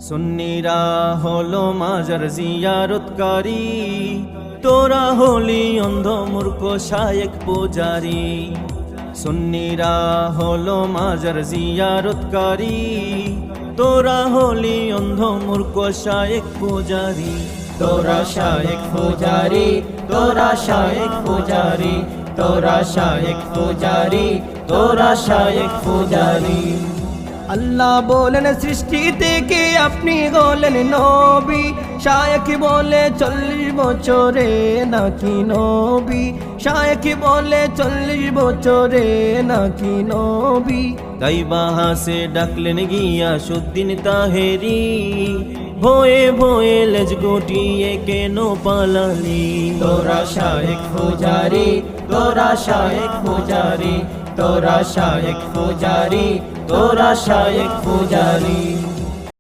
সুন্নিরা হলো মাজার জিয়ারতকারী, তোরা হলি অন্ধ মূর্খ শায়েক পূজারী। সুন্নিরা হলো মাজার জিয়ারতকারী, তোরা হলি অন্ধ মূর্খ শায়েক পূজারী। তোরা শায়েক পূজারি, তোরা শায়েক পূজারি, তোরা শায়েক পূজারি, তোরা শায়েক পূজারি। আল্লাহ বলেন সৃষ্টি থেকে আপনি হলেন নবী, শায়েক বলে 40 বছরে নাকি নবী, শায়েক বলে 40 বছরে নাকি নবী। তাই বাহাসে ডাকলেন গিয়াসউদ্দিন তাহেরি, ভয়ে ভয়ে লেজ গুটিয়ে কেন পালালি। তোরা শায়েক পূজারি, তোরা শায়েক পূজারি, তোরা শায়েক পূজারি, তোরা শায়েক পূজারি।